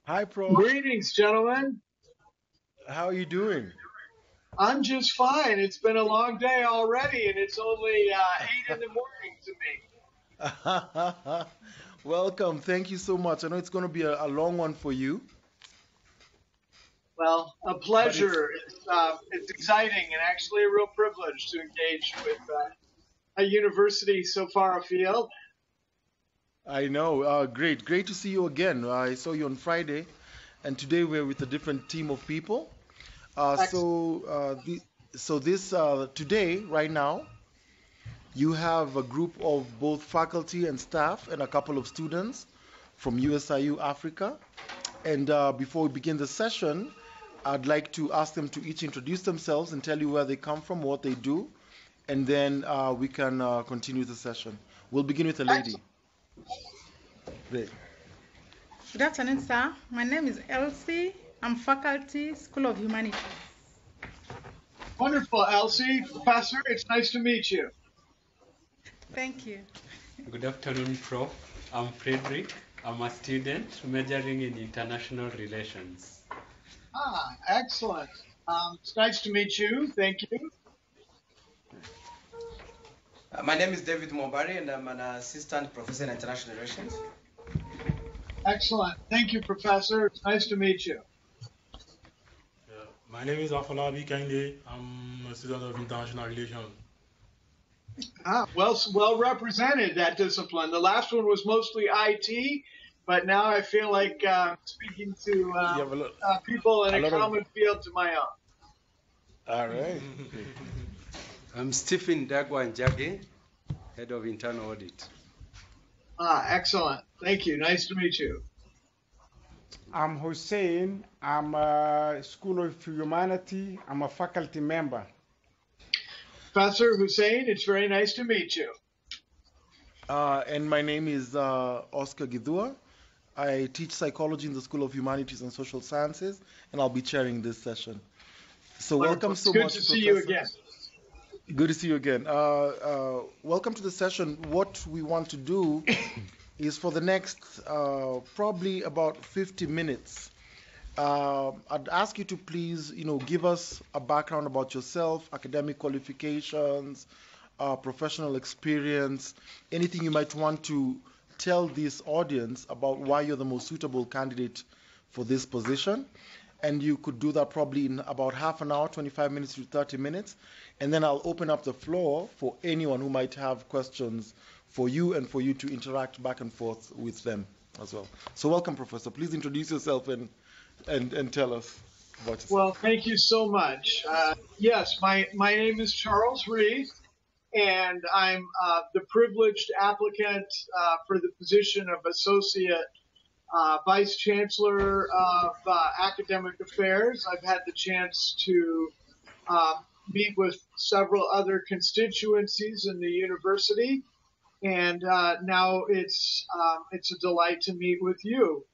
Hi, Prof. Greetings, gentlemen. How are you doing? I'm just fine. It's been a long day already, and it's only 8 in the morning to me. Welcome. Thank you so much. I know it's going to be a long one for you, Well, a but it's, pleasure. It's exciting and actually a real privilege to engage with a university so far afield. I know. Great to see you again. I saw you on Friday, and today we're with a different team of people. Uh, Excellent. so, uh, the, so this today, right now, you have a group of both faculty and staff and a couple of students from USIU Africa. And before we begin the session, I'd like to ask them to each introduce themselves and tell you where they come from, what they do, and then we can continue the session. We'll begin with a lady. Excellent. Great. Good afternoon, sir. My name is Elsie. I'm faculty, School of Humanities. Wonderful, Elsie. Professor, it's nice to meet you. Thank you. Good afternoon, Prof. I'm Frederick. I'm a student majoring in international relations. Excellent. It's nice to meet you. Thank you. My name is David Mobari, and I'm an assistant professor in international relations. Excellent. Thank you, Professor. It's nice to meet you. My name is Afolabi Kende. I'm a student of international relations. Well represented, that discipline. The last one was mostly IT, but now I feel like speaking to You have people in a a lot of. common field to my own. All right. I'm Stephen Dagwa Njagi, Head of Internal Audit. Excellent. Thank you. Nice to meet you. I'm Hussein. I'm a School of Humanity. I'm a faculty member. Professor Hussein, it's very nice to meet you. And my name is Oscar Gidua. I teach psychology in the School of Humanities and Social Sciences, and I'll be chairing this session. So Wonderful. welcome so It's good much, to see you Professor. again. Good to see you again. Welcome to the session. What we want to do is for the next probably about 50 minutes. I'd ask you to please, give us a background about yourself, academic qualifications, professional experience, anything you might want to tell this audience about why you're the most suitable candidate for this position. And you could do that probably in about half an hour, 25 minutes to 30 minutes. And then I'll open up the floor for anyone who might have questions for you and for you to interact back and forth with them as well. So welcome, Professor. Please introduce yourself and tell us about yourself. Well, thank you so much. Yes, my name is Charles Reith, and I'm the privileged applicant for the position of Associate Vice Chancellor of Academic Affairs. I've had the chance to meet with several other constituencies in the university, and now it's a delight to meet with you.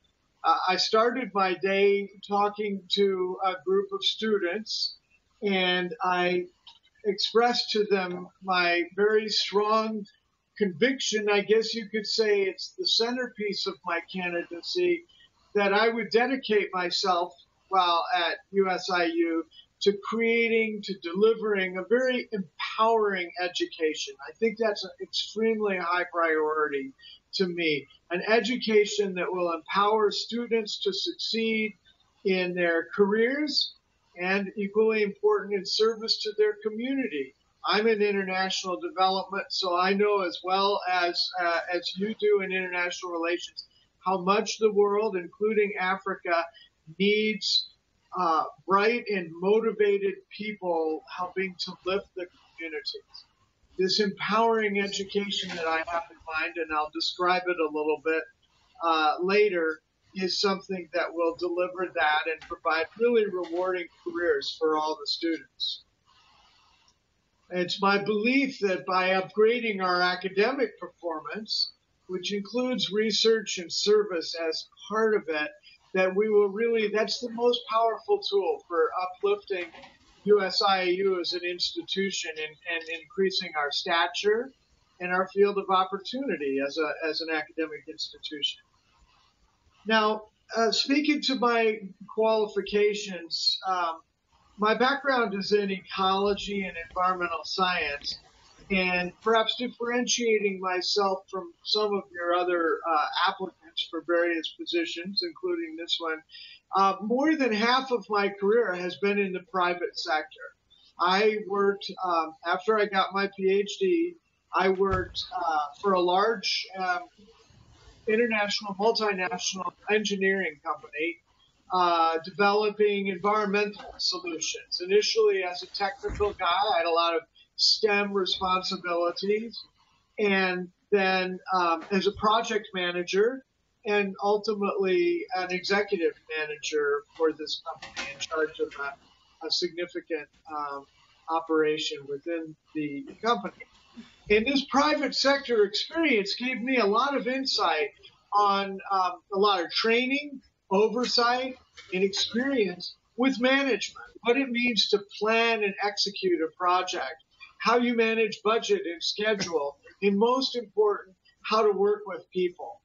I started my day talking to a group of students, and I expressed to them my very strong conviction, I guess you could say it's the centerpiece of my candidacy, that I would dedicate myself while at USIU to creating, to delivering a very empowering education. I think that's an extremely high priority to me. An education that will empower students to succeed in their careers and equally important in service to their community. I'm in international development, so I know as well as you do in international relations how much the world, including Africa, needs bright and motivated people helping to lift the communities. This empowering education that I have in mind, and I'll describe it a little bit later, is something that will deliver that and provide really rewarding careers for all the students. It's my belief that by upgrading our academic performance, which includes research and service as part of it, that we will really, that's the most powerful tool for uplifting USIU as an institution and increasing our stature and our field of opportunity as an academic institution. Now, speaking to my qualifications, my background is in ecology and environmental science, and perhaps differentiating myself from some of your other applicants for various positions, including this one. More than half of my career has been in the private sector. I worked, after I got my PhD, I worked for a large international, multinational engineering company, developing environmental solutions. Initially, as a technical guy, I had a lot of STEM responsibilities, and then as a project manager, and ultimately an executive manager for this company in charge of a significant operation within the company. And this private sector experience gave me a lot of insight on a lot of training, oversight, and experience with management, what it means to plan and execute a project, how you manage budget and schedule, and most important, how to work with people,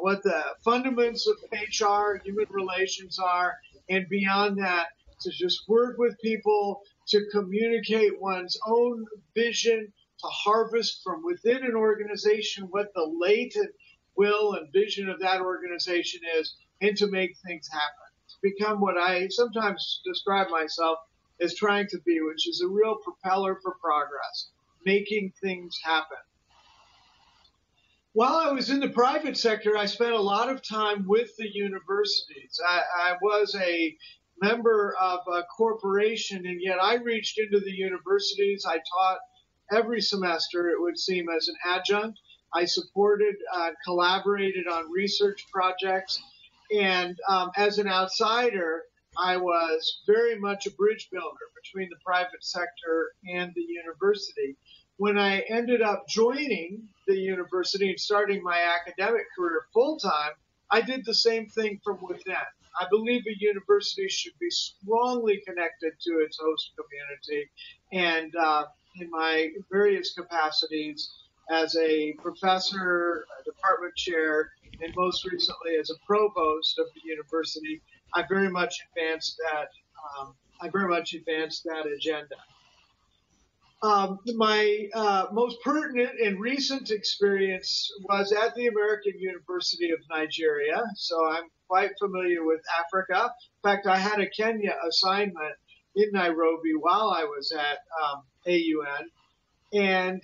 what the fundamentals of HR, human relations are, and beyond that, to just work with people, to communicate one's own vision, to harvest from within an organization what the latent will and vision of that organization is, and to make things happen. To become what I sometimes describe myself as trying to be, which is a real propeller for progress, making things happen. While I was in the private sector, I spent a lot of time with the universities. I was a member of a corporation, and yet I reached into the universities. I taught every semester, it would seem, as an adjunct. I supported, collaborated on research projects, and as an outsider, I was very much a bridge builder between the private sector and the university. When I ended up joining the university and starting my academic career full-time, I did the same thing from within. I believe a university should be strongly connected to its host community, and in my various capacities as a professor, a department chair, and most recently as a provost of the university, I very much advanced that agenda. My most pertinent and recent experience was at the American University of Nigeria, so I'm quite familiar with Africa. In fact, I had a Kenya assignment in Nairobi while I was at AUN, and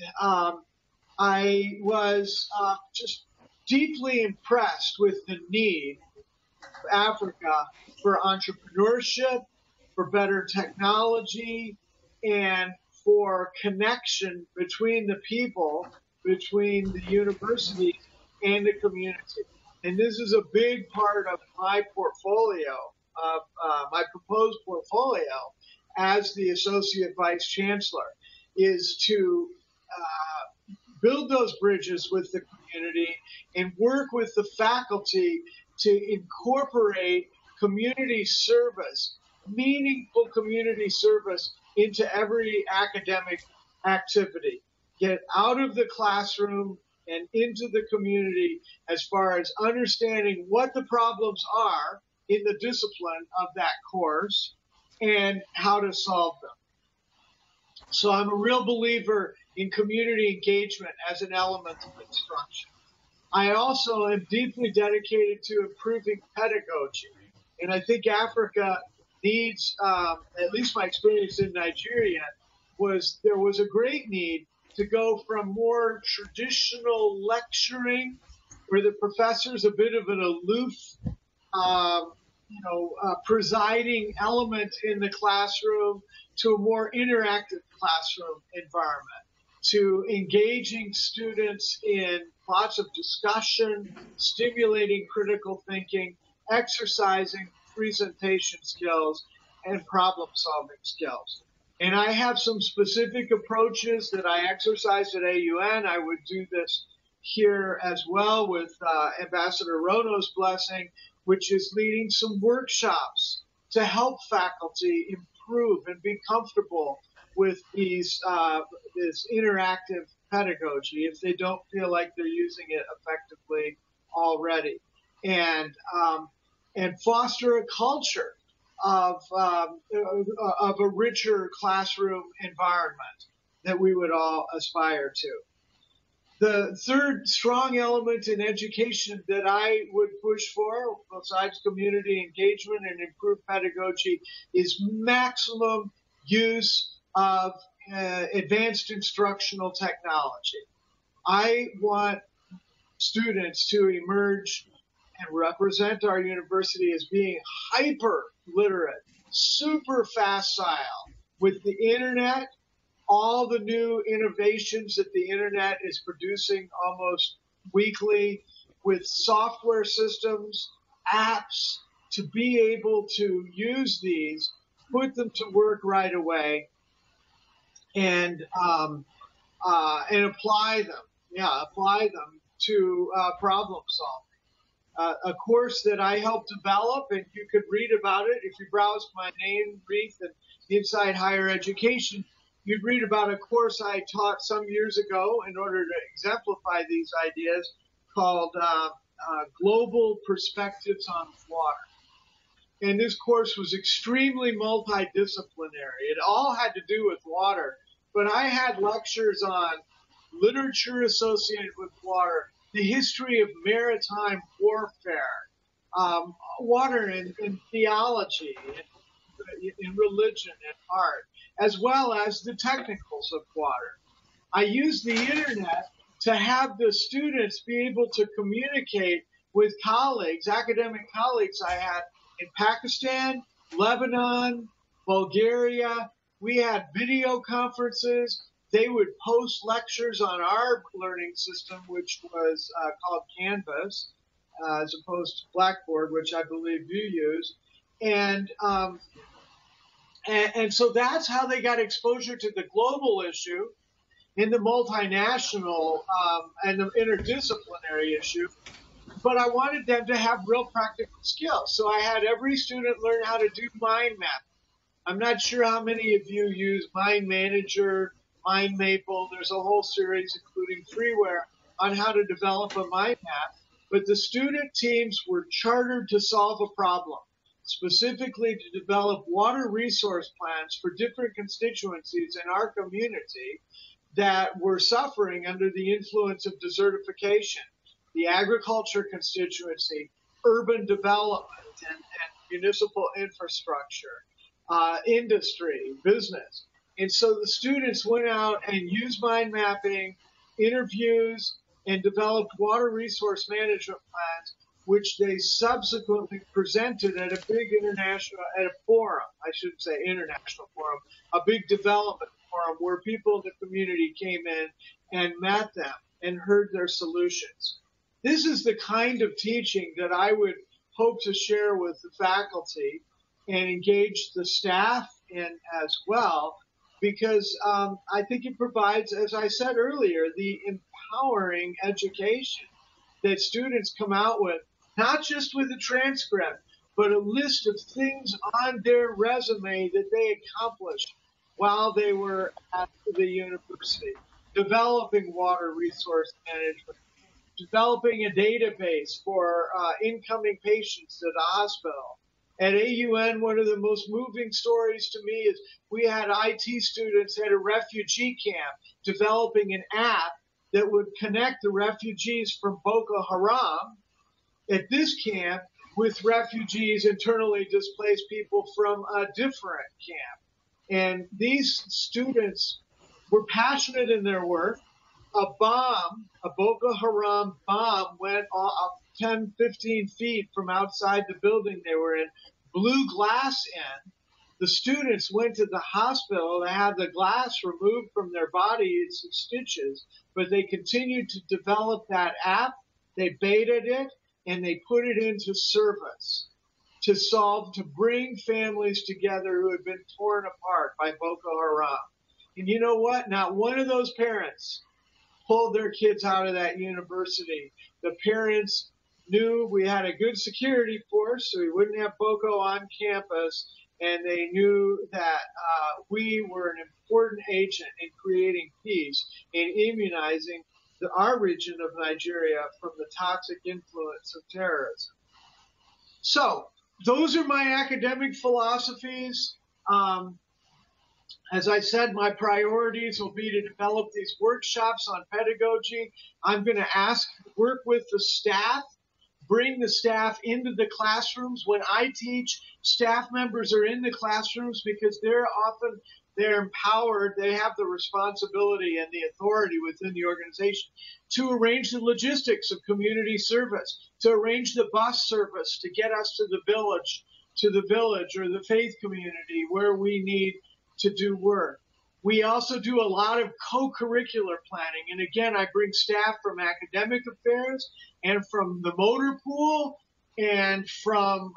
I was just deeply impressed with the need of Africa for entrepreneurship, for better technology, and for connection between the people, between the university and the community. And this is a big part of my portfolio, of my proposed portfolio as the Associate Vice Chancellor, is to build those bridges with the community and work with the faculty to incorporate community service, meaningful community service into every academic activity. Get out of the classroom and into the community as far as understanding what the problems are in the discipline of that course and how to solve them. So I'm a real believer in community engagement as an element of instruction. I also am deeply dedicated to improving pedagogy. And I think Africa needs, at least my experience in Nigeria, was there was a great need to go from more traditional lecturing, where the professor's a bit of an aloof, presiding element in the classroom, to a more interactive classroom environment, to engaging students in lots of discussion, stimulating critical thinking, exercising presentation skills, and problem-solving skills. And I have some specific approaches that I exercise at AUN. I would do this here as well with Ambassador Rono's blessing, which is leading some workshops to help faculty improve and be comfortable with these this interactive pedagogy if they don't feel like they're using it effectively already. And and foster a culture of a richer classroom environment that we would all aspire to. The third strong element in education that I would push for, besides community engagement and improved pedagogy, is maximum use of advanced instructional technology. I want students to emerge and represent our university as being hyper literate, super facile with the internet, all the new innovations that the internet is producing almost weekly, with software systems, apps, to be able to use these, put them to work right away, and apply them. Yeah, apply them to problem solving. A course that I helped develop, and you could read about it if you browse my name, Reith, and Inside Higher Education. You'd read about a course I taught some years ago in order to exemplify these ideas, called Global Perspectives on Water. And this course was extremely multidisciplinary. It all had to do with water, but I had lectures on literature associated with water, the history of maritime warfare, water in theology, in religion and art, as well as the technicals of water. I used the internet to have the students be able to communicate with colleagues, academic colleagues I had in Pakistan, Lebanon, Bulgaria. We had video conferences. They would post lectures on our learning system, which was called Canvas, as opposed to Blackboard, which I believe you use. And so that's how they got exposure to the global issue and the multinational and the interdisciplinary issue. But I wanted them to have real practical skills. So I had every student learn how to do mind mapping. I'm not sure how many of you use Mind Manager, Mind Maple. There's a whole series, including freeware, on how to develop a mind map. But the student teams were chartered to solve a problem, specifically to develop water resource plans for different constituencies in our community that were suffering under the influence of desertification. The agriculture constituency, urban development, and municipal infrastructure, industry, business. And so the students went out and used mind mapping, interviews, and developed water resource management plans, which they subsequently presented at a big international forum, a big development forum where people in the community came in and met them and heard their solutions. This is the kind of teaching that I would hope to share with the faculty and engage the staff in as well, because I think it provides, as I said earlier, the empowering education that students come out with, not just with a transcript, but a list of things on their resume that they accomplished while they were at the university, developing water resource management, developing a database for incoming patients at the hospital. At AUN, one of the most moving stories to me is we had IT students at a refugee camp developing an app that would connect the refugees from Boko Haram at this camp with refugees, internally displaced people from a different camp. And these students were passionate in their work. A Boko Haram bomb went off 10, 15 feet from outside the building they were in, blew glass in. The students went to the hospital to have the glass removed from their body and some stitches, but they continued to develop that app. They betaed it and they put it into service to bring families together who had been torn apart by Boko Haram. And you know what? Not one of those parents pulled their kids out of that university. The parents knew we had a good security force, so we wouldn't have Boko on campus, and they knew that we were an important agent in creating peace and immunizing our region of Nigeria from the toxic influence of terrorism. So those are my academic philosophies. As I said, my priorities will be to develop these workshops on pedagogy. I'm going to work with the staff, bring the staff into the classrooms. When I teach, staff members are in the classrooms because they're empowered. They have the responsibility and the authority within the organization to arrange the logistics of community service, to arrange the bus service to get us to the village or the faith community where we need to do work. We also do a lot of co-curricular planning. And again, I bring staff from academic affairs and from the motor pool and from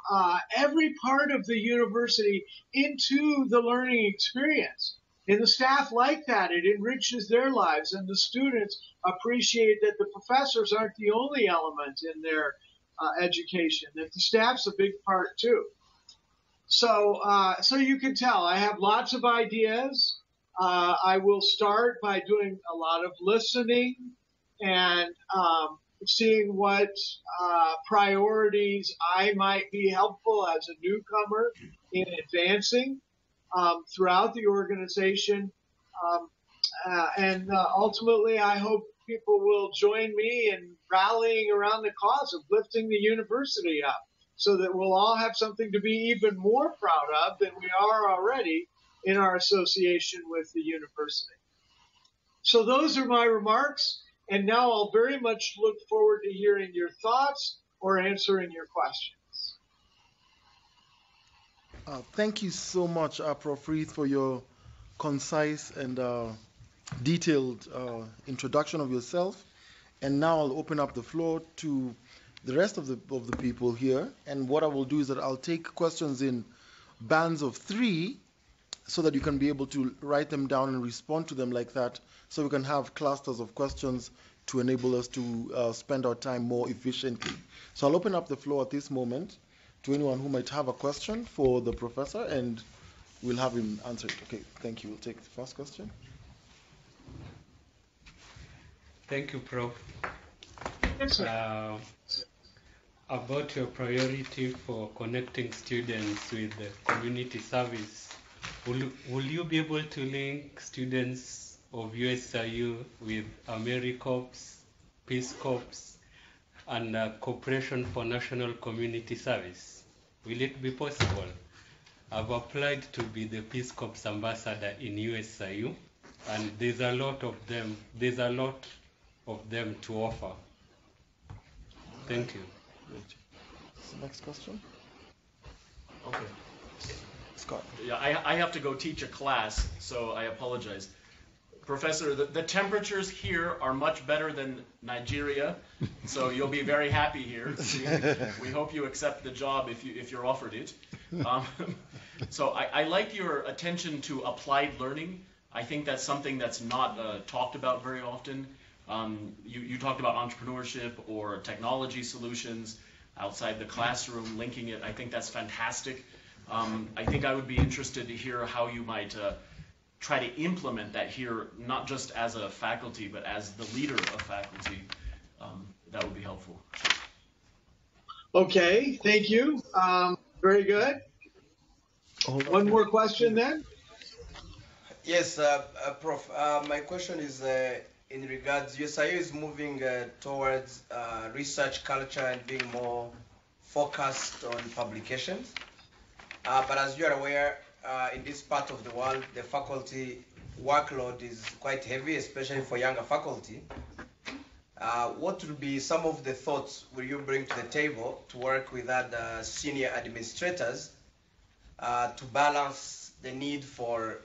every part of the university into the learning experience. And the staff like that. It enriches their lives. And the students appreciate that the professors aren't the only element in their education, that the staff's a big part too. So you can tell I have lots of ideas. I will start by doing a lot of listening and seeing what priorities I might be helpful as a newcomer in advancing throughout the organization. And ultimately, I hope people will join me in rallying around the cause of lifting the university up, so that we'll all have something to be even more proud of than we are already in our association with the university. So those are my remarks, and now I'll very much look forward to hearing your thoughts or answering your questions. Thank you so much, Prof. Reith, for your concise and detailed introduction of yourself. And now I'll open up the floor to the rest of the people here. And what I will do is that I'll take questions in bands of 3 so that you can be able to write them down and respond to them like that, so we can have clusters of questions to enable us to spend our time more efficiently. So I'll open up the floor at this moment to anyone who might have a question for the professor, and we'll have him answer it. Okay, thank you. We'll take the first question. Thank you, Prof. Yes, sir. About your priority for connecting students with the community service, will you be able to link students of USIU with AmeriCorps, Peace Corps, and Corporation for National Community Service? Will it be possible? I've applied to be the Peace Corps ambassador in USIU, and there's a lot of them. There's a lot of them to offer. Thank you. Next question. Okay. Scott. Yeah, I have to go teach a class, so I apologize. Professor, the temperatures here are much better than Nigeria, so you'll be very happy here. We hope you accept the job if you're offered it. So I like your attention to applied learning. I think that's something that's not talked about very often. You talked about entrepreneurship or technology solutions outside the classroom, linking it. I think that's fantastic. I think I would be interested to hear how you might try to implement that here, not just as a faculty, but as the leader of faculty. That would be helpful. Okay, thank you. Very good. One more question then. Yes, Prof. My question is in regards, USIU is moving towards research culture and being more focused on publications. But as you are aware, in this part of the world, the faculty workload is quite heavy, especially for younger faculty. What will be some of the thoughts will you bring to the table to work with other senior administrators to balance the need for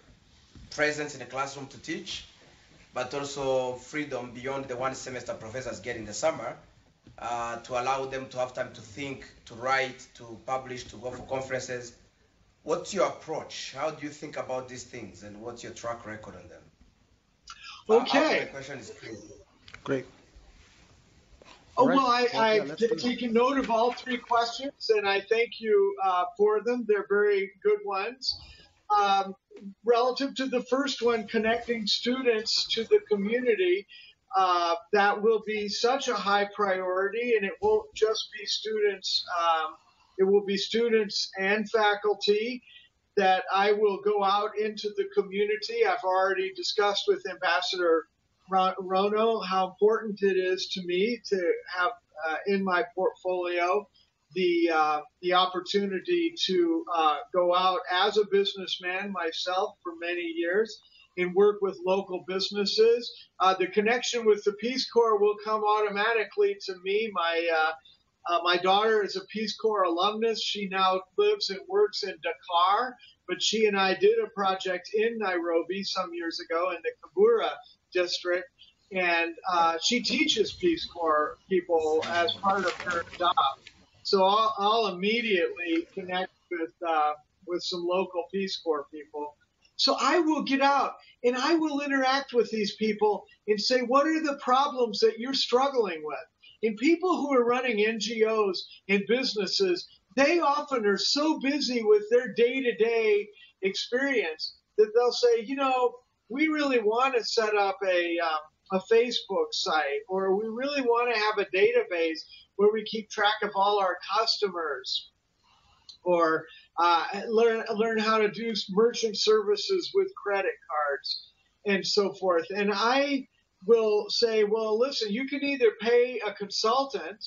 presence in the classroom to teach, but also freedom beyond the one semester professors get in the summer, to allow them to have time to think, to write, to publish, to go for conferences? What's your approach? How do you think about these things, and what's your track record on them? Okay. My question is clear. Great. Oh, Right. well, I've let's do it. taken note of all 3 questions, and I thank you for them. They're very good ones. Relative to the first one, connecting students to the community, that will be such a high priority, and it won't just be students it will be students and faculty, that I will go out into the community. I've already discussed with Ambassador Rono how important it is to me to have in my portfolio the opportunity to go out as a businessman myself for many years and work with local businesses. The connection with the Peace Corps will come automatically to me. My daughter is a Peace Corps alumnus. She now lives and works in Dakar, but she and I did a project in Nairobi some years ago in the Kibera district, and she teaches Peace Corps people as part of her job. So I'll immediately connect with some local Peace Corps people. So I will get out and I will interact with these people and say, what are the problems that you're struggling with? And people who are running NGOs and businesses, they often are so busy with their day-to-day experience that they'll say, you know, we really want to set up a Facebook site, or we really want to have a database where we keep track of all our customers, or learn how to do merchant services with credit cards and so forth. And I will say, well, listen, you can either pay a consultant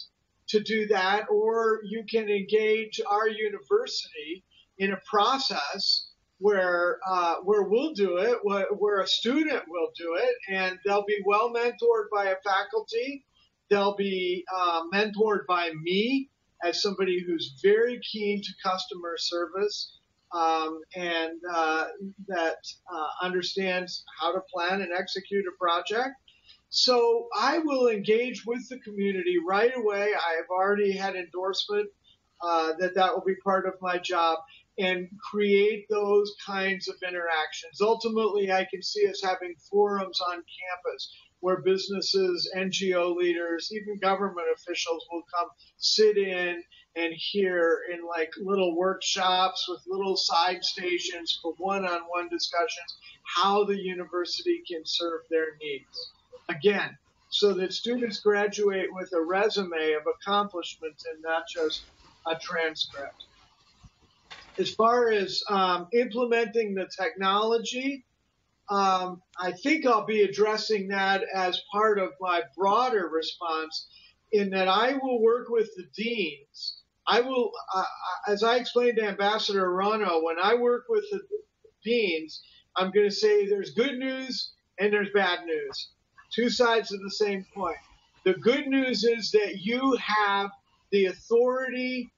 to do that, or you can engage our university in a process where we'll do it, where a student will do it, and they'll be well mentored by a faculty. They'll be mentored by me as somebody who's very keen to customer service and that understands how to plan and execute a project. So I will engage with the community right away. I have already had endorsement that will be part of my job, and create those kinds of interactions. Ultimately, I can see us having forums on campus where businesses, NGO leaders, even government officials will come sit in and hear in like little workshops with little side stations for one-on-one discussions how the university can serve their needs. Again, so that students graduate with a resume of accomplishments and not just a transcript. As far as implementing the technology, I think I'll be addressing that as part of my broader response, in that I will work with the deans. I will, as I explained to Ambassador Rono, when I work with the deans, I'm going to say there's good news and there's bad news. Two sides of the same coin. The good news is that you have the authority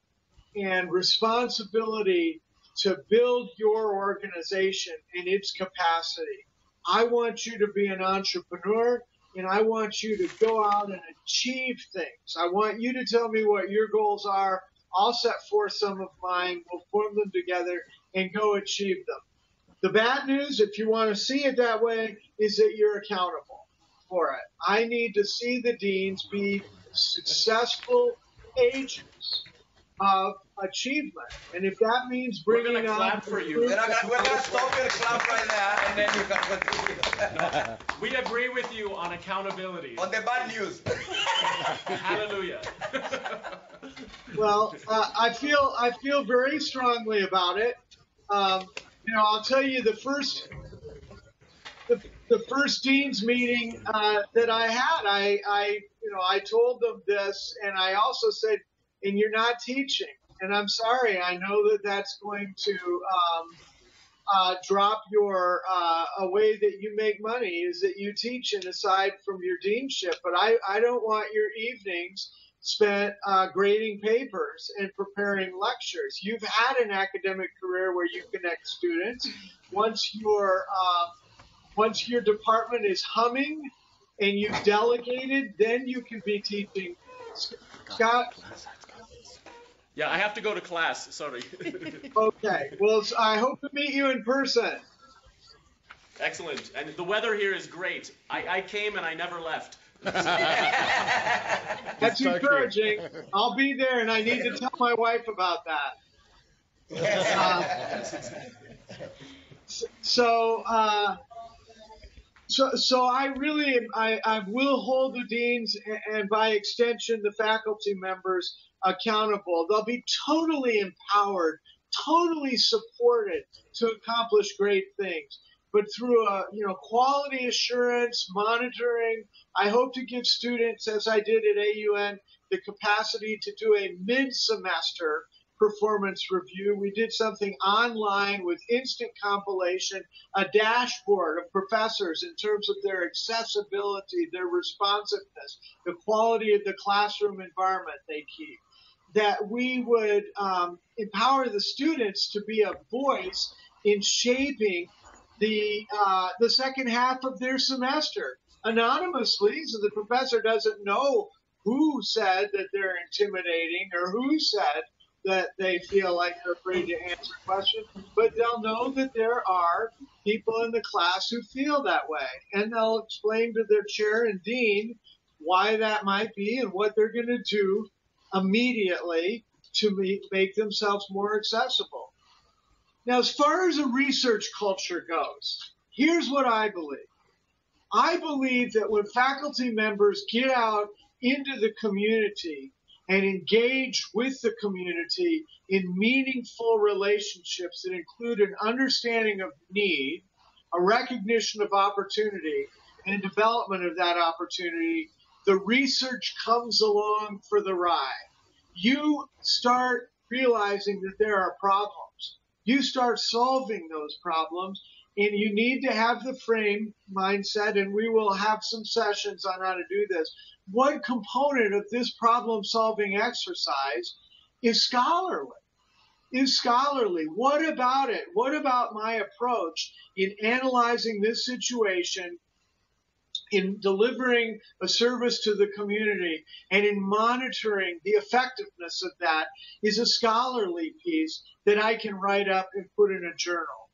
and responsibility to build your organization in its capacity. I want you to be an entrepreneur, and I want you to go out and achieve things. I want you to tell me what your goals are. I'll set forth some of mine. We'll form them together and go achieve them. The bad news, if you want to see it that way, is that you're accountable for it. I need to see the deans be successful agents of achievement, and if that means bringing we're gonna clap for you. We're gonna stop your clap right there, and then you can continue. We agree with you on accountability. On the bad news. Hallelujah. Well, I feel very strongly about it. You know, I'll tell you the first dean's meeting that I had, I told them this, and I also said, and you're not teaching. And I'm sorry, I know that that's going to drop your a way that you make money is that you teach and aside from your deanship. But I don't want your evenings spent grading papers and preparing lectures. You've had an academic career where you connect students. Once your department is humming and you've delegated, then you can be teaching. Scott? Yeah, I have to go to class. Sorry. Okay. Well, I hope to meet you in person. Excellent. And the weather here is great. I came and I never left. That's encouraging. I'll be there, and I need to tell my wife about that. So So I will hold the deans and by extension the faculty members accountable. They'll be totally empowered, totally supported to accomplish great things. But through quality assurance, monitoring, I hope to give students, as I did at AUN, the capacity to do a mid-semester performance review. We did something online with instant compilation, a dashboard of professors in terms of their accessibility, their responsiveness, the quality of the classroom environment they keep, that we would empower the students to be a voice in shaping the second half of their semester anonymously, so the professor doesn't know who said that they're intimidating or who said that they feel like they're afraid to answer questions, but they'll know that there are people in the class who feel that way, and they'll explain to their chair and dean why that might be and what they're going to do immediately to make themselves more accessible. Now, as far as a research culture goes, here's what I believe. I believe that when faculty members get out into the community and engage with the community in meaningful relationships that include an understanding of need, a recognition of opportunity, and development of that opportunity, the research comes along for the ride. You start realizing that there are problems. You start solving those problems, and you need to have the frame mindset, and we will have some sessions on how to do this. What component of this problem-solving exercise is scholarly? What about it? What about my approach in analyzing this situation, in delivering a service to the community, and in monitoring the effectiveness of that is a scholarly piece that I can write up and put in a journal.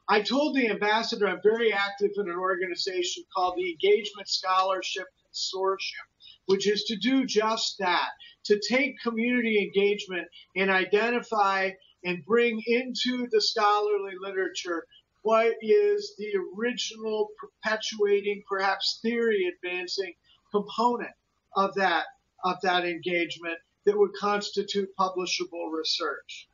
I told the ambassador I'm very active in an organization called the Engagement Scholarship Consortium, which is to do just that, to take community engagement and identify and bring into the scholarly literature what is the original perpetuating, perhaps theory advancing component of that engagement that would constitute publishable research.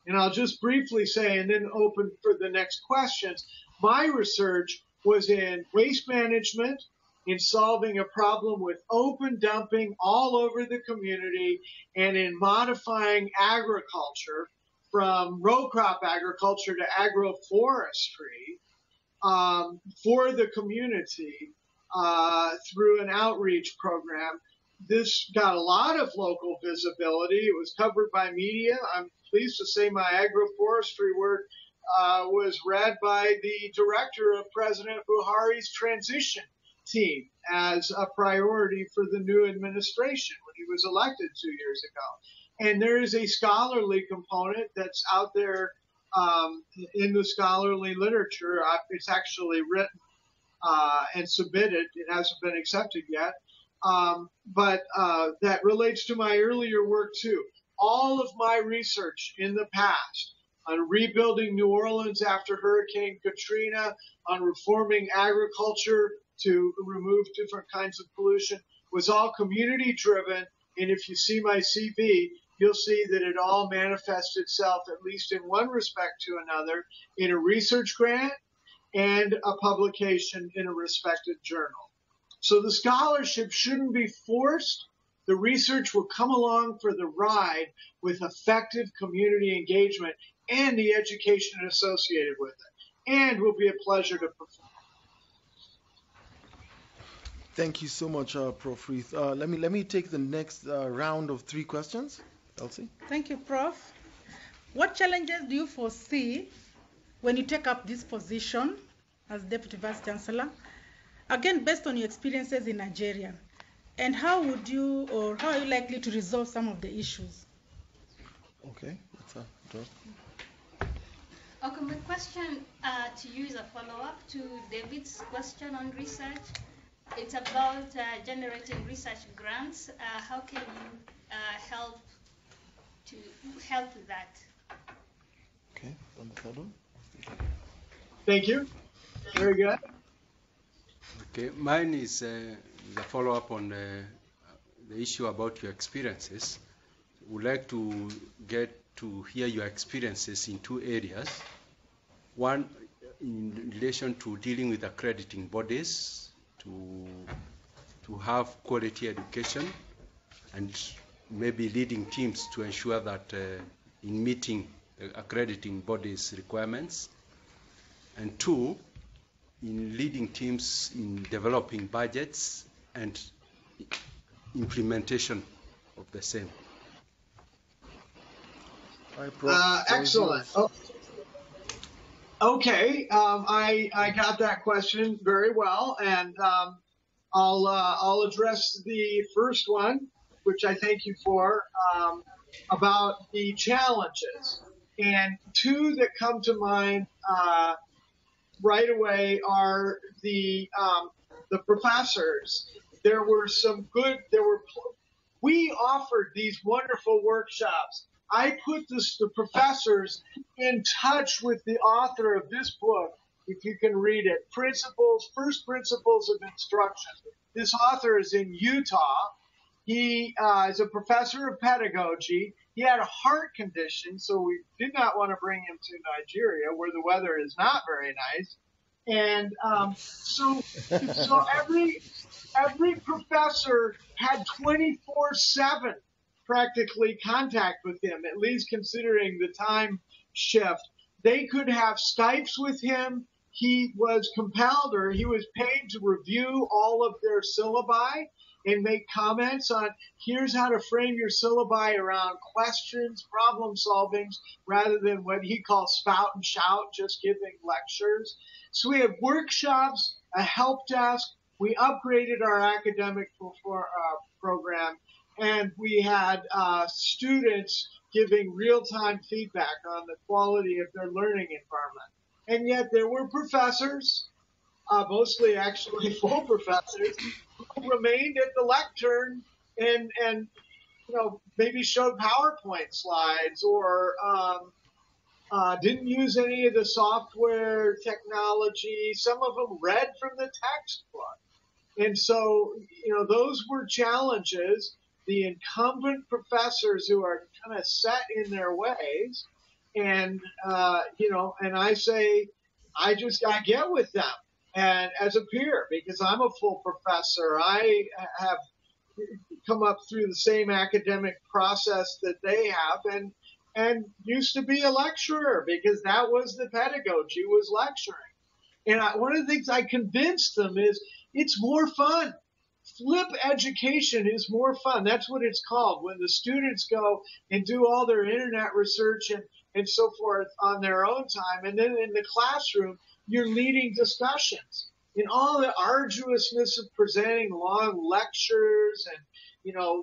And I'll just briefly say, and then open for the next questions, my research was in waste management, in solving a problem with open dumping all over the community, and in modifying agriculture from row crop agriculture to agroforestry for the community through an outreach program. This got a lot of local visibility. It was covered by media. I'm pleased to say my agroforestry work was read by the director of President Buhari's transition team as a priority for the new administration when he was elected 2 years ago. And there is a scholarly component that's out there in the scholarly literature. It's actually written and submitted. It hasn't been accepted yet. But that relates to my earlier work too. All of my research in the past on rebuilding New Orleans after Hurricane Katrina, on reforming agriculture to remove different kinds of pollution, was all community driven. And if you see my CV, you'll see that it all manifests itself, at least in one respect to another, in a research grant and a publication in a respected journal. So the scholarship shouldn't be forced. The research will come along for the ride with effective community engagement and the education associated with it, and will be a pleasure to perform. Thank you so much, Prof. Reith. Let me take the next round of 3 questions. Elsie? Thank you, Prof. What challenges do you foresee when you take up this position as Deputy Vice Chancellor? Again, based on your experiences in Nigeria, and how are you likely to resolve some of the issues? Okay, that's a talk. Okay, my question to you is a follow-up to David's question on research. It's about generating research grants. How can you help with that? Okay, on the third one. Thank you. Very good. Okay, mine is the follow-up on the issue about your experiences. Would like to get to hear your experiences in two areas. One, in relation to dealing with accrediting bodies to have quality education and maybe leading teams to ensure that in meeting the accrediting bodies requirements. And two, in leading teams in developing budgets and implementation of the same. Excellent. Okay, I got that question very well, and I'll address the first one, which I thank you for, about the challenges. And two that come to mind right away are the professors. There were some good. We offered these wonderful workshops. I put the professors in touch with the author of this book, if you can read it, First Principles of Instruction. This author is in Utah. He is a professor of pedagogy. He had a heart condition, so we did not want to bring him to Nigeria, where the weather is not very nice. And so every professor had 24/7 practically contact with him, at least considering the time shift. They could have Skypes with him. He was compelled, or he was paid to review all of their syllabi and make comments on here's how to frame your syllabi around questions, problem solvings, rather than what he calls spout and shout, just giving lectures. So we have workshops, a help desk. We upgraded our academic program, and we had students giving real-time feedback on the quality of their learning environment. And yet there were professors, mostly actually full professors, who remained at the lectern and maybe showed PowerPoint slides or didn't use any of the software technology. Some of them read from the textbook. And so, those were challenges. The incumbent professors who are kind of set in their ways. And, and I say, I get with them and as a peer, because I'm a full professor. I have come up through the same academic process that they have and used to be a lecturer, because that was the pedagogy, was lecturing. And one of the things I convinced them is it's more fun. Flip education is more fun. That's what it's called. When the students go and do all their internet research and so forth on their own time, and then in the classroom, you're leading discussions. In all the arduousness of presenting long lectures and,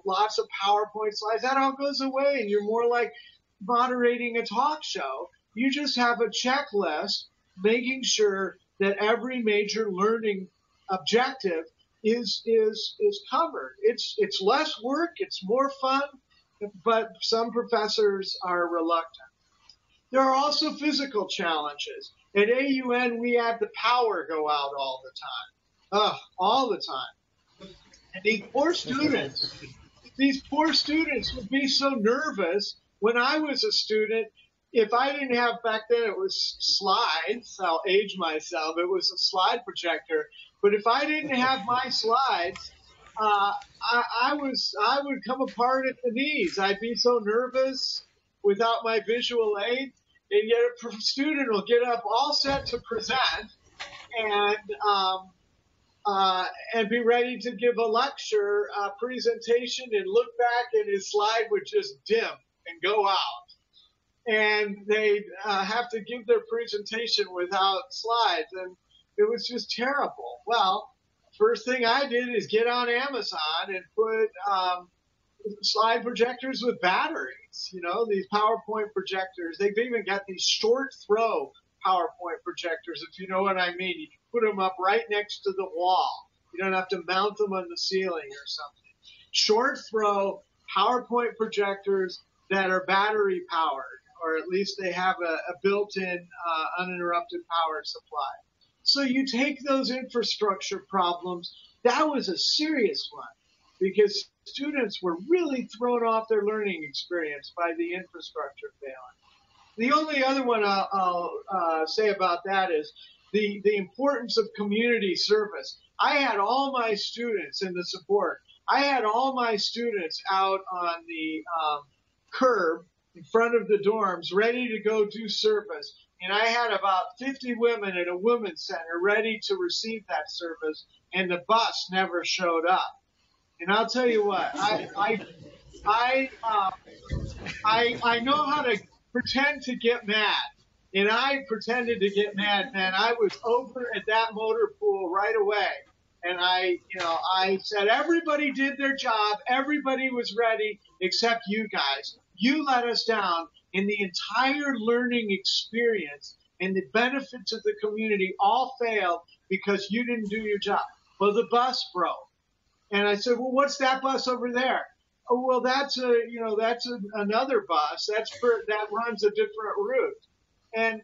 lots of PowerPoint slides, that all goes away, and you're more like moderating a talk show. You just have a checklist making sure that every major learning objective is covered. It's less work, it's more fun, but some professors are reluctant. There are also physical challenges. At AUN, we had the power go out all the time. All the time. And these poor students would be so nervous. When I was a student, if I didn't have, back then it was slides, I'll age myself, it was a slide projector. But if I didn't have my slides, I would come apart at the knees. I'd be so nervous without my visual aid. And yet a student will get up all set to present and be ready to give a lecture, presentation, and look back and his slide would just dim and go out. And they'd have to give their presentation without slides. And it was just terrible. Well, first thing I did is get on Amazon and put slide projectors with batteries, these PowerPoint projectors. They've even got these short throw PowerPoint projectors, if you know what I mean. You can put them up right next to the wall. You don't have to mount them on the ceiling or something. Short throw PowerPoint projectors that are battery powered, or at least they have a built-in uninterrupted power supply. So you take those infrastructure problems, that was a serious one because students were really thrown off their learning experience by the infrastructure failing. The only other one I'll say about that is the importance of community service. I had all my students in the support. I had all my students out on the curb in front of the dorms ready to go do service. And I had about 50 women at a women's center ready to receive that service, and the bus never showed up. And I'll tell you what, I know how to pretend to get mad. And I pretended to get mad, man. I was over at that motor pool right away. And I said, everybody did their job. Everybody was ready except you guys. You let us down, and the entire learning experience and the benefit to the community all failed because you didn't do your job. Well, the bus broke. And I said, well, what's that bus over there? Oh, well, that's another bus. That runs a different route. And,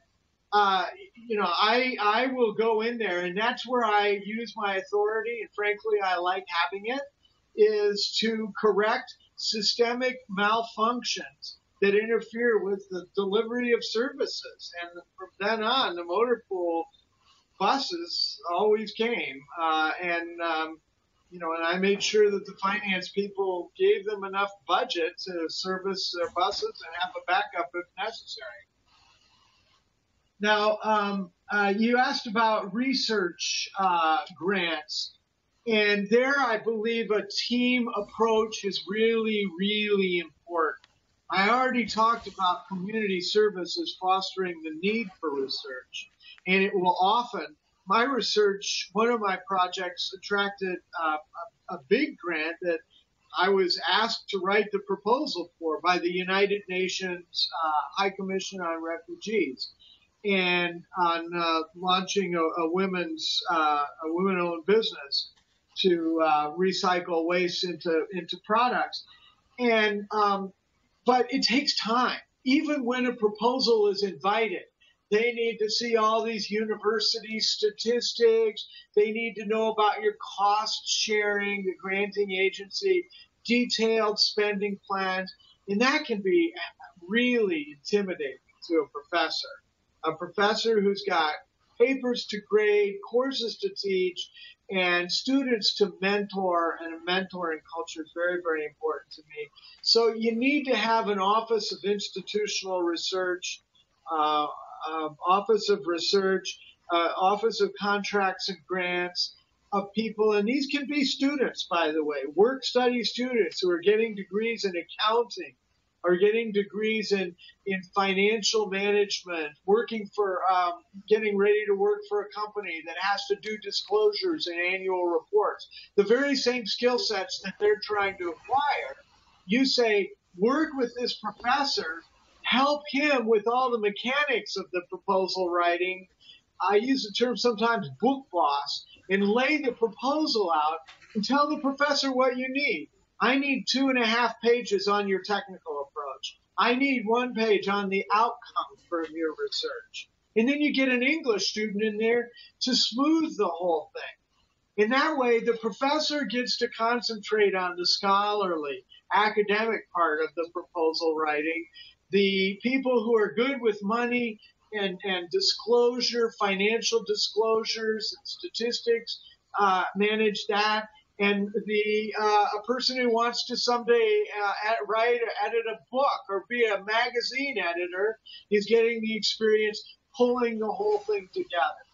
I will go in there, and that's where I use my authority, and frankly, I like having it, is to correct systemic malfunctions that interfere with the delivery of services. And from then on, the motor pool buses always came. And I made sure that the finance people gave them enough budget to service their buses and have a backup if necessary. Now, you asked about research grants. And there, I believe a team approach is really, really important. I already talked about community services fostering the need for research. And it will often, my research, one of my projects attracted a big grant that I was asked to write the proposal for by the United Nations High Commission on Refugees, and on launching a women-owned business to recycle waste into products. And but it takes time. Even when a proposal is invited, they need to see all these university statistics. They need to know about your cost sharing, the granting agency, detailed spending plans. And that can be really intimidating to a professor who's got papers to grade, courses to teach, and students to mentor. And a mentoring culture is very, very important to me. So you need to have an Office of Institutional Research, Office of Research, Office of Contracts and Grants of people. And these can be students, by the way, work study students who are getting degrees in accounting, or getting degrees in financial management, working for, getting ready to work for a company that has to do disclosures and annual reports. The very same skill sets that they're trying to acquire. You say, work with this professor, help him with all the mechanics of the proposal writing. I use the term sometimes book boss, and lay the proposal out and tell the professor what you need. I need 2.5 pages on your technical approach. I need 1 page on the outcome from your research. And then you get an English student in there to smooth the whole thing. In that way, the professor gets to concentrate on the scholarly, academic part of the proposal writing. The people who are good with money and disclosure, financial disclosures and statistics, manage that. And a person who wants to someday edit a book or be a magazine editor is getting the experience pulling the whole thing together.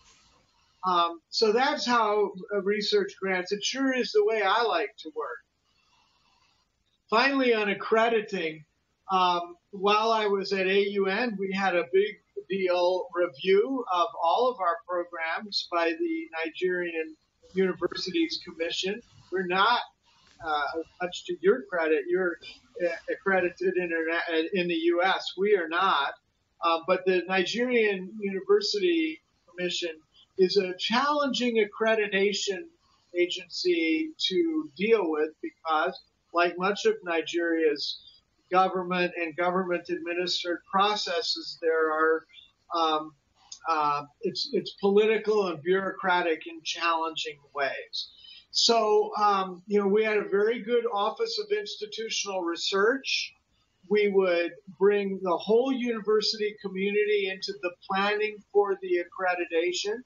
So that's how research grants, it sure is the way I like to work. Finally, on accrediting, while I was at AUN, we had a big deal review of all of our programs by the Nigerian Universities Commission. We're not, much to your credit, you're accredited in the U.S. We are not. But the Nigerian University Commission is a challenging accreditation agency to deal with because, like much of Nigeria's government and government-administered processes, there are it's political and bureaucratic in challenging ways. So, we had a very good Office of Institutional Research. We would bring the whole university community into the planning for the accreditation.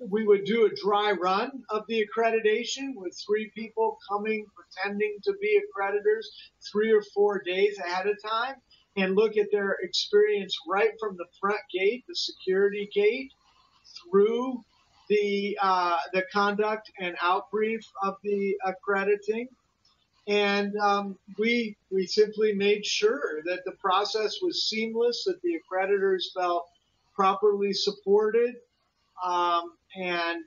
We would do a dry run of the accreditation with 3 people coming, pretending to be accreditors 3 or 4 days ahead of time, and look at their experience right from the front gate, the security gate, through the conduct and outbrief of the accrediting. And we simply made sure that the process was seamless, that the accreditors felt properly supported, and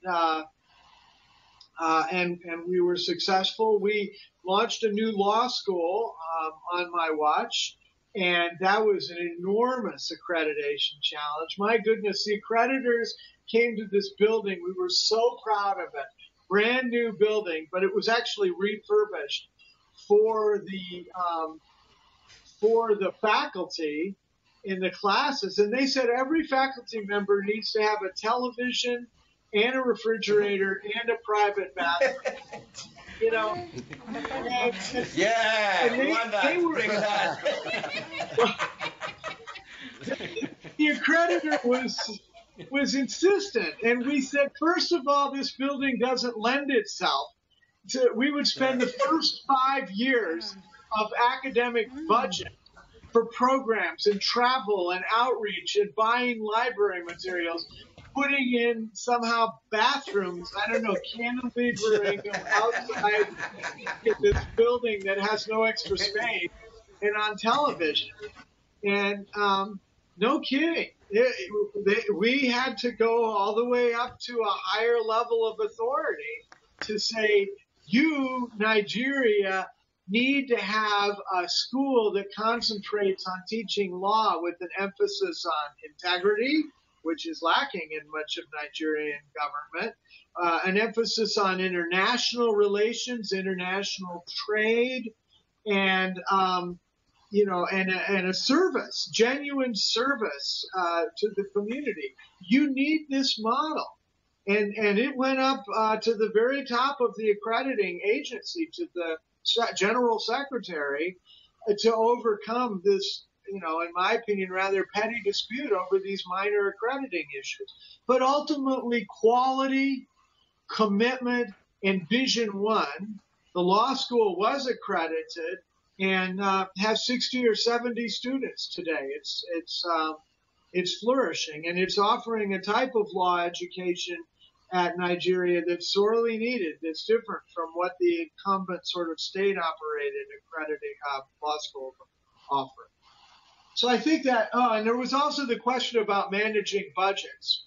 we were successful. We launched a new law school on my watch, and that was an enormous accreditation challenge. My goodness, the accreditors came to this building. We were so proud of it. Brand new building, but it was actually refurbished for the faculty in the classes. And they said every faculty member needs to have a television and a refrigerator and a private bathroom. You know. Bring that. The accreditor was insistent, and we said, first of all, this building doesn't lend itself to. We would spend the first 5 years of academic budget for programs and travel and outreach and buying library materials, putting in somehow bathrooms, I don't know, cantilevering outside this building that has no extra space and on television. And no kidding. We had to go all the way up to a higher level of authority to say, you, Nigeria, need to have a school that concentrates on teaching law with an emphasis on integrity, which is lacking in much of Nigerian government, an emphasis on international relations, international trade, and and a service, genuine service to the community. You need this model. And it went up to the very top of the accrediting agency, to the general secretary, to overcome this, in my opinion, rather petty dispute over these minor accrediting issues. But ultimately, quality, commitment, and vision won. The law school was accredited and has 60 or 70 students today. It's flourishing, and it's offering a type of law education at Nigeria that's sorely needed, that's different from what the incumbent sort of state-operated accrediting law school offer. So I think that, and there was also the question about managing budgets.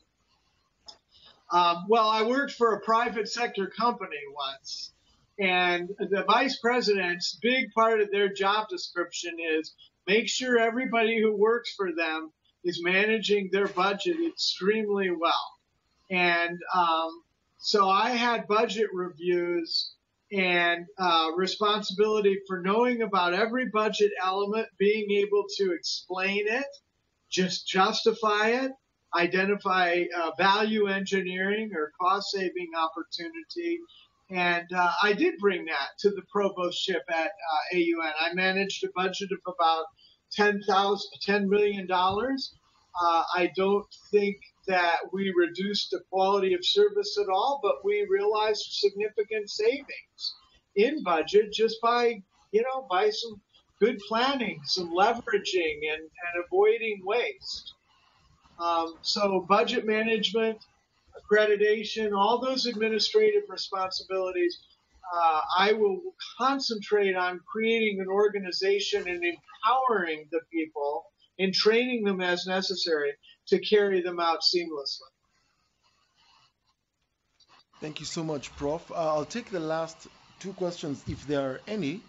Well, I worked for a private sector company once, and the vice president's big part of their job description is make sure everybody who works for them is managing their budget extremely well. And so I had budget reviews and responsibility for knowing about every budget element, being able to explain it, just justify it, identify value engineering or cost-saving opportunity. And I did bring that to the provostship at AUN. I managed a budget of about $10 million. I don't think that we reduced the quality of service at all, but we realized significant savings in budget just by some good planning, some leveraging, and avoiding waste. So budget management, accreditation, all those administrative responsibilities, I will concentrate on creating an organization and empowering the people and training them as necessary to carry them out seamlessly. Thank you so much, Prof. I'll take the last 2 questions if there are any.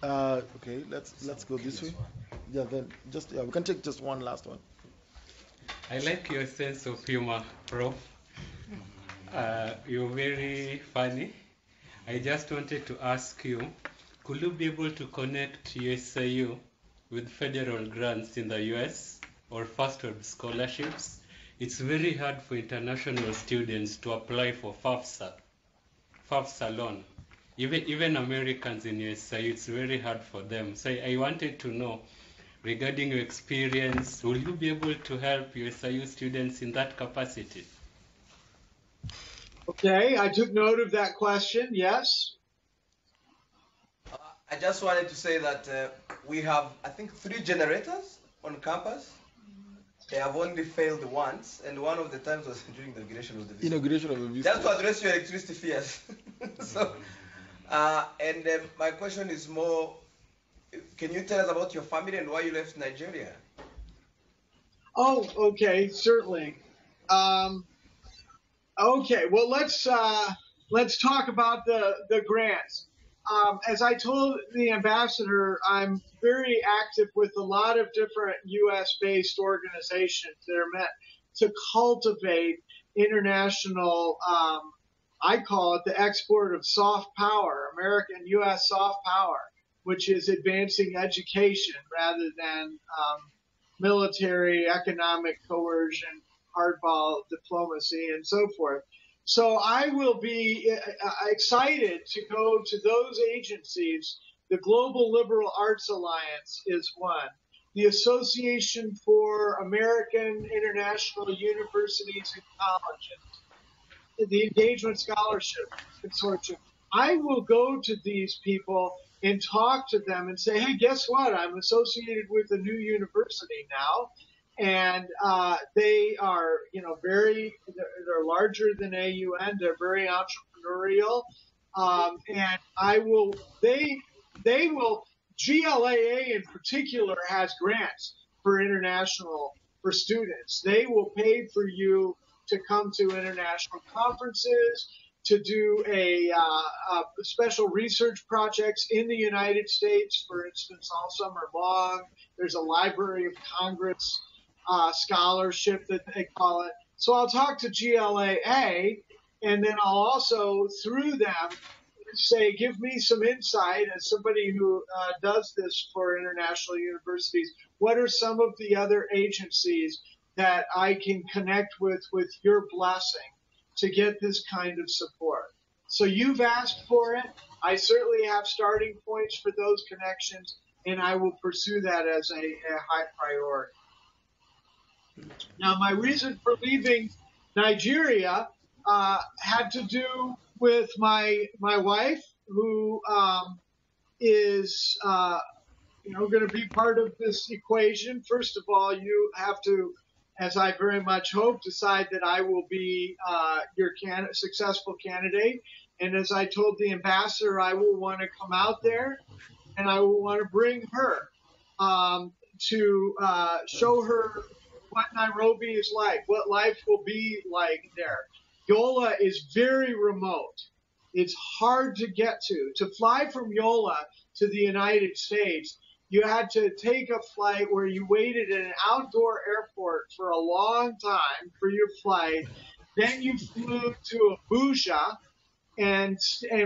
Okay, let's go this way. Yeah, then we can take just one last one. I like your sense of humor, Prof. You're very funny. I just wanted to ask you, could you be able to connect USIU with federal grants in the US or first-world scholarships? it's very hard for international students to apply for FAFSA loan. Even Americans in USIU, it's very hard for them. So I wanted to know, regarding your experience, will you be able to help USIU students in that capacity? Okay, I took note of that question. Yes. I just wanted to say that we have, I think, 3 generators on campus. They have only failed once, and one of the times was during the inauguration of the VC. Inauguration of the VC. Just to address your electricity fears. So, my question is more, can you tell us about your family and why you left Nigeria? Oh, okay, certainly. Okay, well, let's talk about the grants. As I told the ambassador, I'm very active with a lot of different U.S.-based organizations that are meant to cultivate international, I call it the export of soft power, American U.S. soft power, which is advancing education rather than military, economic coercion, hardball diplomacy, and so forth. So I will be excited to go to those agencies. The Global Liberal Arts Alliance is one. The Association for American International Universities and Colleges. The Engagement Scholarship Consortium. I will go to these people and talk to them and say, hey, guess what? I'm associated with a new university now. And they are, they're larger than AUN. They're very entrepreneurial. And they will, GLAA in particular has grants for students. They will pay for you to come to international conferences, to do special research projects in the United States, for instance, all summer long. There's a Library of Congress scholarship that they call it. So I'll talk to GLAA, and then I'll also, through them, say, give me some insight as somebody who does this for international universities. What are some of the other agencies that I can connect with your blessing to get this kind of support? So you've asked for it. I certainly have starting points for those connections, and I will pursue that as a high priority. Now, my reason for leaving Nigeria had to do with my wife, who is going to be part of this equation. First of all, you have to, as I very much hope, decide that I will be your successful candidate. And as I told the ambassador, I will want to come out there, and I will want to bring her to show her what Nairobi is like, what life will be like there. Yola is very remote. It's hard to get to. To fly from Yola to the United States, you had to take a flight where you waited at an outdoor airport for a long time for your flight. Then you flew to Abuja and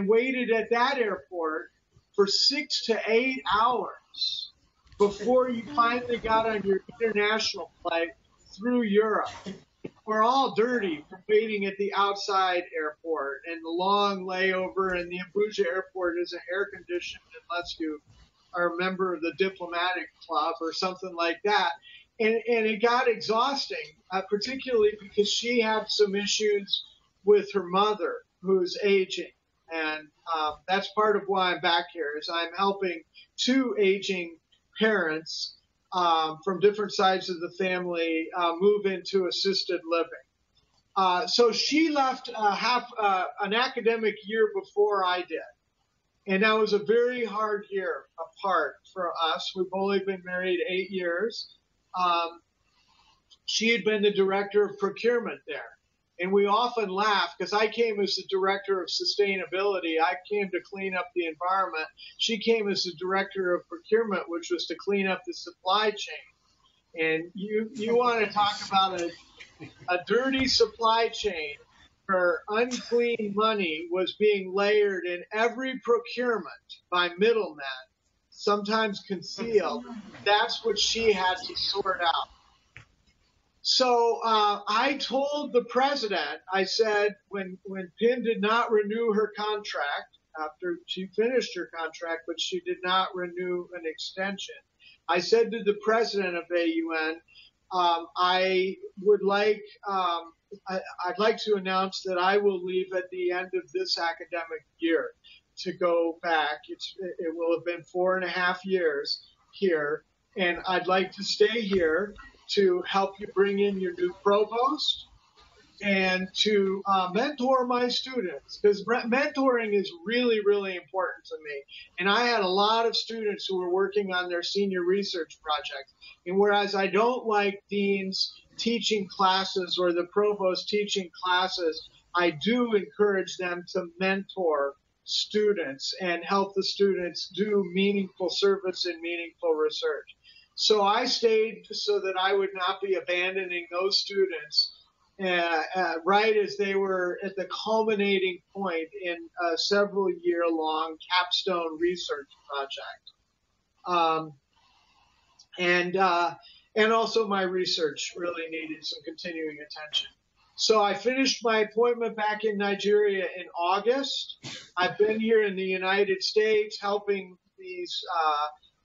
waited at that airport for 6 to 8 hours before you finally got on your international flight through Europe. We're all dirty from waiting at the outside airport and the long layover, and the Abuja airport isn't air conditioned unless you are a member of the diplomatic club or something like that. And it got exhausting, particularly because she had some issues with her mother who's aging. And that's part of why I'm back here, is I'm helping 2 aging parents from different sides of the family move into assisted living. So she left an academic year before I did. And that was a very hard year apart for us. We've only been married 8 years. She had been the director of procurement there. And we often laugh because I came as the director of sustainability. I came to clean up the environment. She came as the director of procurement, which was to clean up the supply chain. And you want to talk about a dirty supply chain where unclean money was being layered in every procurement by middlemen, sometimes concealed. That's what she had to sort out. So I told the president, I said, when Pin did not renew her contract after she finished her contract, but she did not renew an extension, I said to the president of AUN, I would like, I'd like to announce that I will leave at the end of this academic year to go back. It will have been 4.5 years here, and I'd like to stay here to help you bring in your new provost and to mentor my students, because mentoring is really, really important to me. And I had a lot of students who were working on their senior research project. And whereas I don't like deans teaching classes or the provost teaching classes, I do encourage them to mentor students and help the students do meaningful service and meaningful research. So I stayed so that I would not be abandoning those students right as they were at the culminating point in a several-year-long capstone research project. And also my research really needed some continuing attention. So I finished my appointment back in Nigeria in August. I've been here in the United States helping these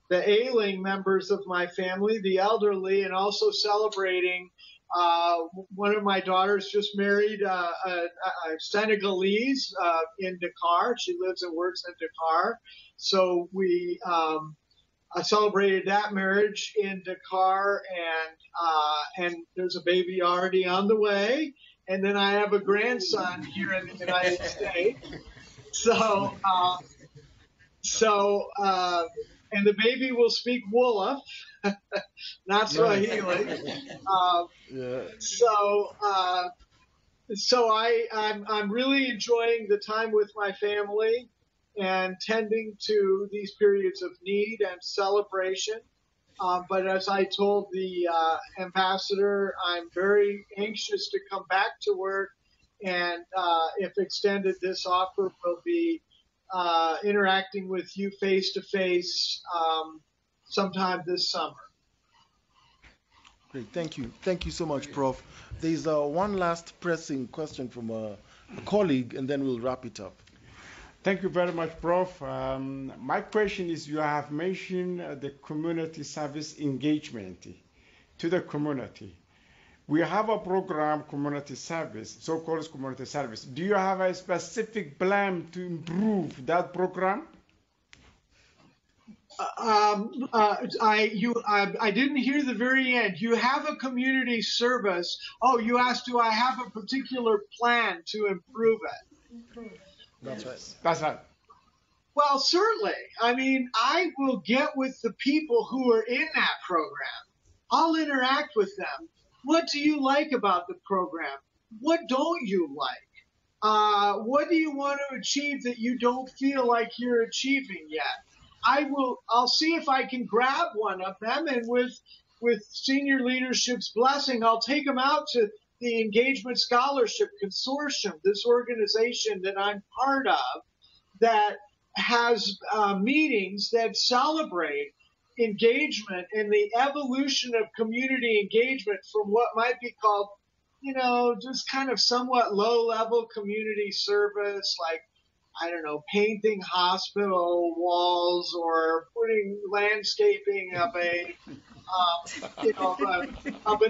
the ailing members of my family, the elderly, and also celebrating. One of my daughters just married a Senegalese in Dakar. She lives and works in Dakar. So I celebrated that marriage in Dakar, and there's a baby already on the way. And then I have a grandson here in the United States. And the baby will speak Wolof, not Swahili. So I'm really enjoying the time with my family and tending to these periods of need and celebration. But as I told the ambassador, I'm very anxious to come back to work, and if extended, this offer will be interacting with you face-to-face sometime this summer. Great, thank you. Thank you so much, Prof. There's one last pressing question from a colleague, and then we'll wrap it up. Thank you very much, Prof. My question is, you have mentioned the community service engagement to the community. We have a program, community service, so-called community service. Do you have a specific plan to improve that program? I didn't hear the very end. You have a community service. Oh, you asked, do I have a particular plan to improve it? That's right. That's right. Well, certainly. I mean, I will get with the people who are in that program. I'll interact with them. What do you like about the program? What don't you like? What do you want to achieve that you don't feel like you're achieving yet? I'll see if I can grab one of them, and with senior leadership's blessing, I'll take them out to the Engagement Scholarship Consortium, this organization that I'm part of, that has meetings that celebrate engagement and the evolution of community engagement from what might be called, just kind of somewhat low-level community service, like, I don't know, painting hospital walls or putting landscaping of a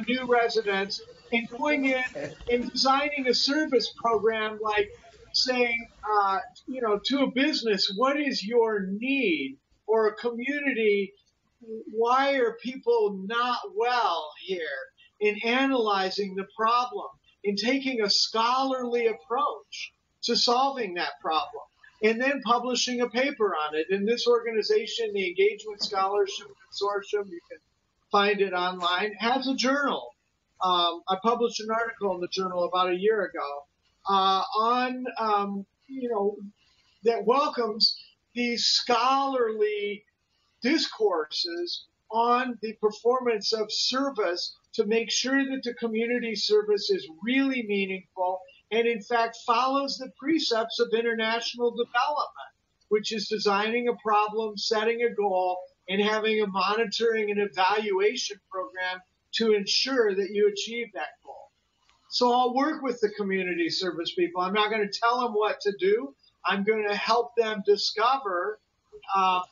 new residence, and going in and designing a service program like saying, to a business, what is your need? Or a community, why are people not well here? In analyzing the problem, in taking a scholarly approach to solving that problem, and then publishing a paper on it. In this organization, the Engagement Scholarship Consortium, you can find it online, has a journal. I published an article in the journal about a year ago that welcomes these scholarly discourses on the performance of service to make sure that the community service is really meaningful and, in fact, follows the precepts of international development, which is designing a problem, setting a goal, and having a monitoring and evaluation program to ensure that you achieve that goal. So I'll work with the community service people. I'm not going to tell them what to do. I'm going to help them discover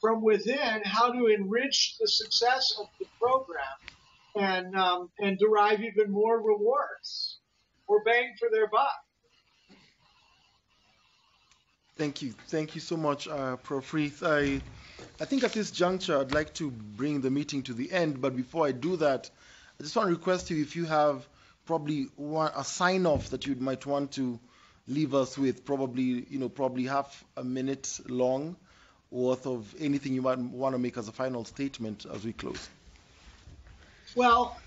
from within how to enrich the success of the program and derive even more rewards or bang for their buck. Thank you. Thank you so much, Prof. Reith. I think at this juncture, I'd like to bring the meeting to the end, but before I do that, I just want to request you if you have probably a sign-off that you might want to leave us with, probably half a minute long worth of anything you might want to make as a final statement as we close. Well,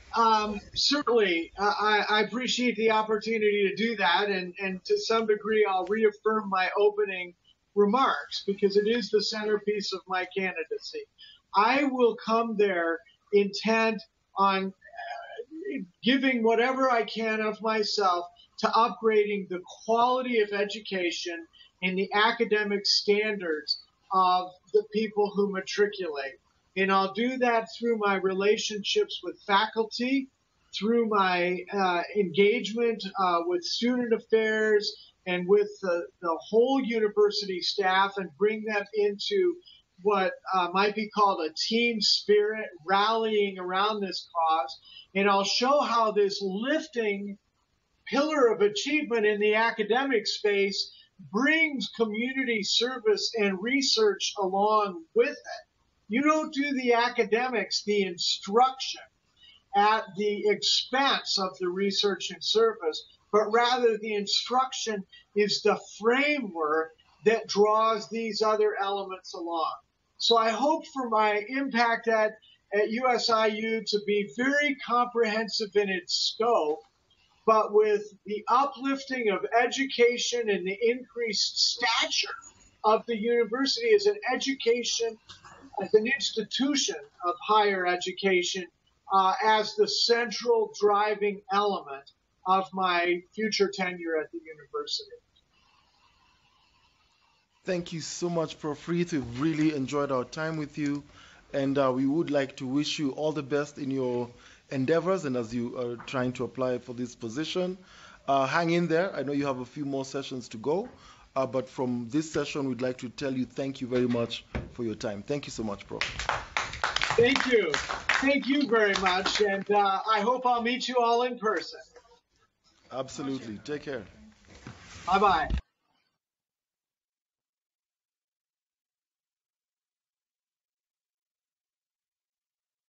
certainly, I appreciate the opportunity to do that, and to some degree, I'll reaffirm my opening remarks because it is the centerpiece of my candidacy. I will come there intent on giving whatever I can of myself to upgrading the quality of education and the academic standards of the people who matriculate. And I'll do that through my relationships with faculty, through my engagement with student affairs and with the whole university staff, and bring them into what might be called a team spirit, rallying around this cause. And I'll show how this lifting pillar of achievement in the academic space brings community service and research along with it. You don't do the academics, the instruction, at the expense of the research and service, but rather the instruction is the framework that draws these other elements along. So I hope for my impact at USIU to be very comprehensive in its scope, but with the uplifting of education and the increased stature of the university as an education, as an institution of higher education, as the central driving element of my future tenure at the university. Thank you so much, Prof. Reith. We've really enjoyed our time with you, and we would like to wish you all the best in your endeavors and as you are trying to apply for this position. Hang in there. I know you have a few more sessions to go, but from this session, we'd like to tell you thank you very much for your time. Thank you so much, Prof. Thank you. Thank you very much, and I hope I'll meet you all in person. Absolutely. Take care. Bye-bye.